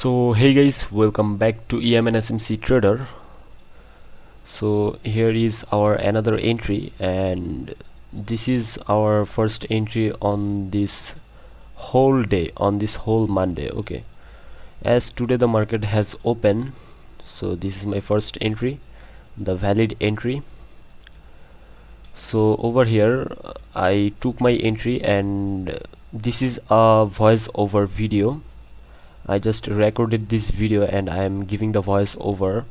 So hey guys, welcome back to EMNSMC Trader. So here is our another entry, and this is our first entry on this whole day, on this whole Monday. Okay, as today the market has opened, so this is my first entry, the valid entry. So over here I took my entry, and this is a voice over video. I just recorded this video and I am giving the voice over.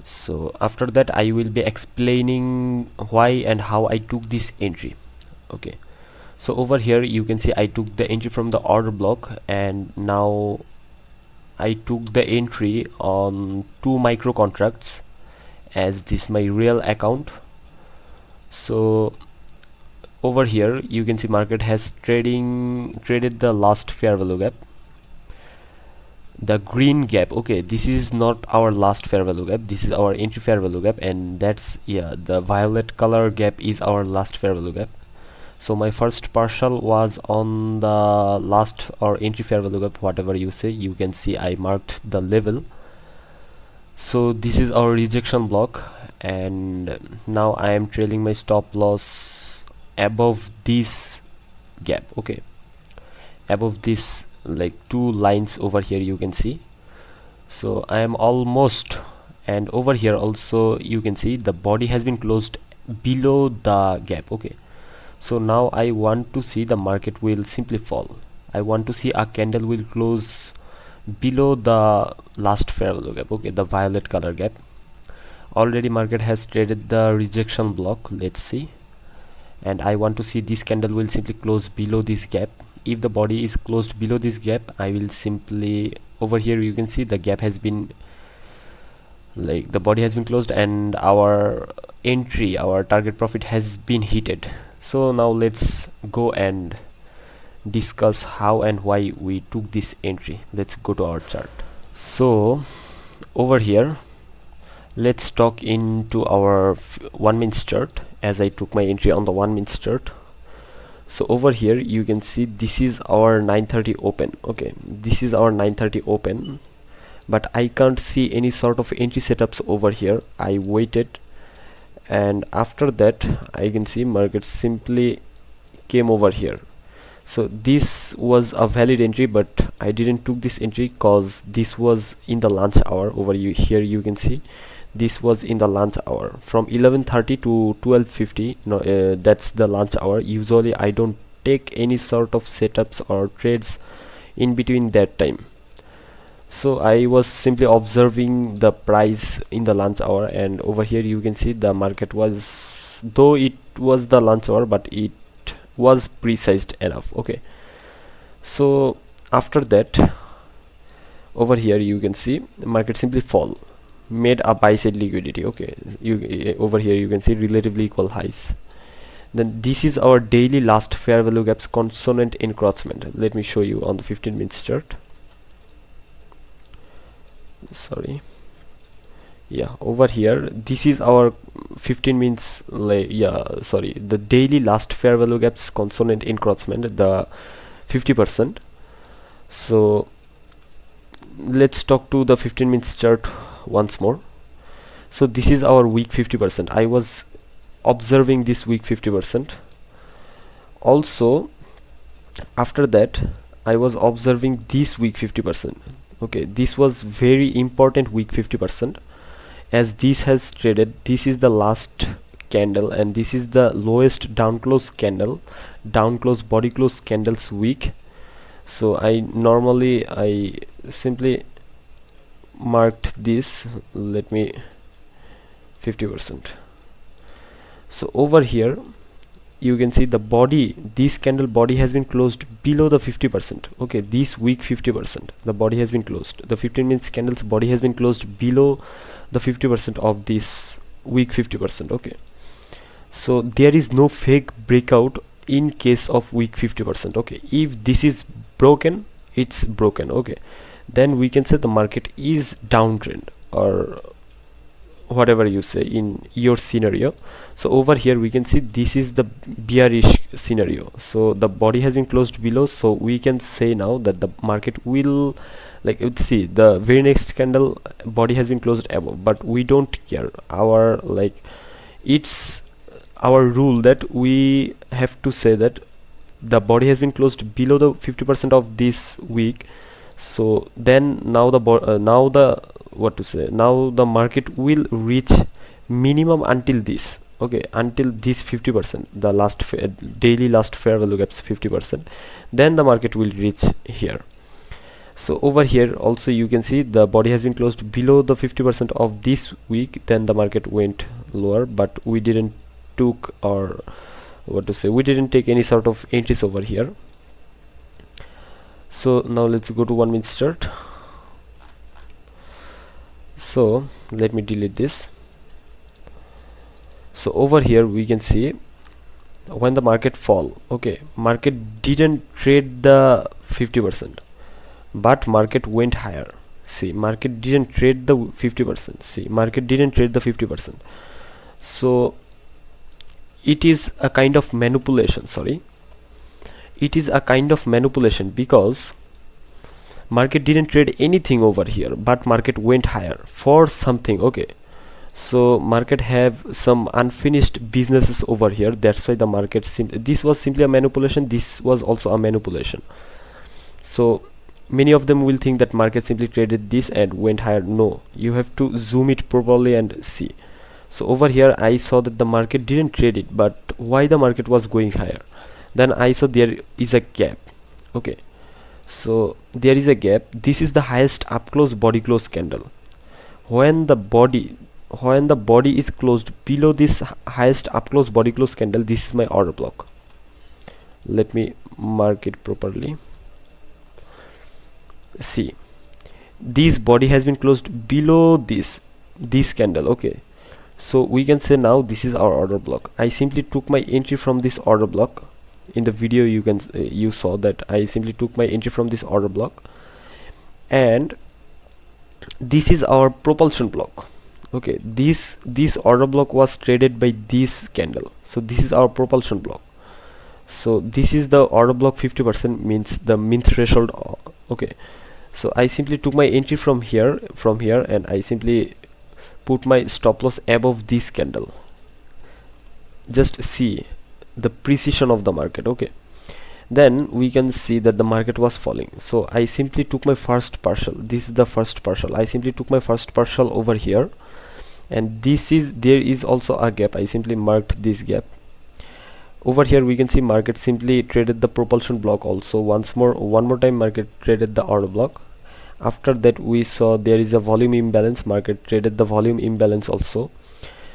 So after that I will be explaining why and how I took this entry. Okay, so over here you can see I took the entry from the order block, and now I took the entry on 2 micro contracts, as this my real account. So over here you can see market has traded the last fair value gap, the green gap. Okay, this is not our last fair value gap, this is our entry fair value gap, and that's, yeah, the violet color gap is our last fair value gap. So my first partial was on the last or entry fair value gap, whatever you say. You can see I marked the level. So this is our rejection block, and now I am trailing my stop loss above this gap. Okay, above this, like 2 lines over here you can see. So I am almost, and over here also you can see the body has been closed below the gap. Okay, so now I want to see the market will simply fall. I want to see a candle will close below the last fair value gap. Okay, the violet color gap. Already market has traded the rejection block, let's see, and I want to see this candle will simply close below this gap. If the body is closed below this gap, I will simply, over here you can see the gap has been, like, the body has been closed, and our entry, our target profit has been hit. So now let's go and discuss how and why we took this entry. Let's go to our chart. So over here let's talk into our 1 minute chart, as I took my entry on the 1 minute chart. So over here you can see this is our 9:30 open. Okay, this is our 9:30 open, but I can't see any sort of entry setups over here. I waited, and after that I can see market simply came over here. So this was a valid entry, but I didn't took this entry cause this was in the lunch hour. Over here you can see this was in the lunch hour from 11:30 to 12:50. No, that's the lunch hour. Usually I don't take any sort of setups or trades in between that time. So I was simply observing the price in the lunch hour, and over here you can see the market was, though it was the lunch hour, but it was precised enough. Okay, so after that over here you can see the market simply fall, made a buy side liquidity. Okay, over here you can see relatively equal highs. Then this is our daily last fair value gaps consonant encroachment. Let me show you on the 15 minutes chart. Sorry, yeah, over here this is our 15 minutes, the daily last fair value gaps consonant encroachment, the 50%. So let's talk to the 15 minutes chart once more. So this is our week 50%. I was observing this week 50%. Also after that I was observing this week 50%. Okay, this was very important week 50%, as this has traded, this is the last candle, and this is the lowest down close candle, down close body close candles week. So I simply marked this, let me 50%. So over here you can see the body, this candle body has been closed below the 50%. Okay, this week 50%, the body has been closed, the 15 minutes candles body has been closed below the 50% of this week 50%. Okay, so there is no fake breakout in case of week 50%. Okay, if this is broken, it's broken. Okay, then we can say the market is downtrend, or whatever you say in your scenario. So over here we can see this is the bearish scenario, so the body has been closed below, so we can say now that the market will, like, let's see, the very next candle body has been closed above, but we don't care. Our, like, it's our rule that we have to say that the body has been closed below the 50% of this week. So then now the now the market will reach minimum until this, okay, until this 50%, the last daily last fair value gaps 50%, then the market will reach here. So over here also you can see the body has been closed below the 50% of this week, then the market went lower, but we didn't took, or we didn't take any sort of entries over here. So now let's go to 1 minute chart. So let me delete this. So over here we can see when the market fall, okay, market didn't trade the 50%, but market went higher. See, market didn't trade the 50%. See, market didn't trade the 50%. So it is a kind of manipulation, sorry, it is a kind of manipulation, because market didn't trade anything over here, but market went higher for something, okay. So market have some unfinished businesses over here, that's why the market this was simply a manipulation, this was also a manipulation. So many of them will think that market simply traded this and went higher. No, you have to zoom it properly and see. So over here I saw that the market didn't trade it, but why the market was going higher? Then I saw there is a gap, okay. So there is a gap. This is the highest up close body close candle. When the body is closed below this highest up close body close candle, this is my order block. Let me mark it properly. See, this body has been closed below this candle, okay. So we can say now this is our order block. I simply took my entry from this order block. In the video you saw that I simply took my entry from this order block, and this is our propulsion block, okay. This order block was traded by this candle, so this is our propulsion block. So this is the order block 50%, means the min threshold, okay. So I simply took my entry from here, and I simply put my stop loss above this candle. Just see the precision of the market, okay. Then we can see that the market was falling, so I simply took my first partial. This is the first partial. I simply took my first partial over here, and there is also a gap. I simply marked this gap. Over here we can see market simply traded the propulsion block also. One more time market traded the order block. After that we saw there is a volume imbalance, market traded the volume imbalance also.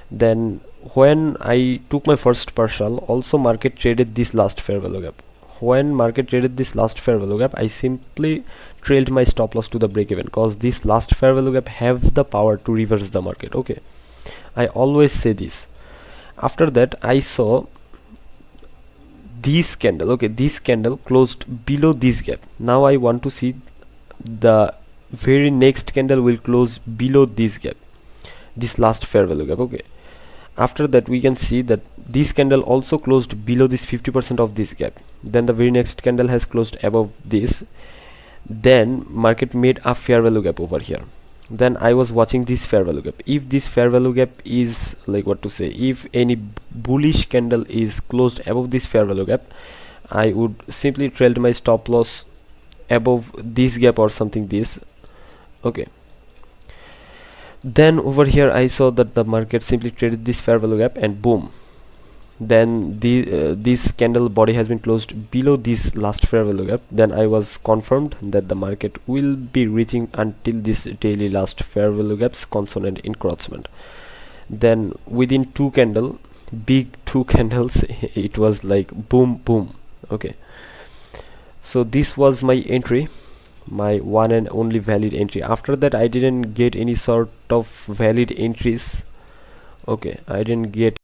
Then when I took my first partial, also market traded this last fair value gap. When market traded this last fair value gap, I simply trailed my stop loss to the break even, because this last fair value gap have the power to reverse the market, okay. I always say this. After that I saw this candle, okay, this candle closed below this gap. Now I want to see the very next candle will close below this gap, this last fair value gap, okay. After that we can see that this candle also closed below this 50% of this gap. Then the very next candle has closed above this. Then market made a fair value gap over here. Then I was watching this fair value gap. If this fair value gap is, like, if any bullish candle is closed above this fair value gap, I would simply trail my stop loss above this gap or something this, okay. Then over here I saw that the market simply traded this fair value gap, and boom, then this candle body has been closed below this last fair value gap. Then I was confirmed that the market will be reaching until this daily last fair value gaps consonant encroachment. Then within big two candles it was like boom boom, okay. So this was my entry, my one and only valid entry. After that I didn't get any sort of valid entries, okay. I didn't get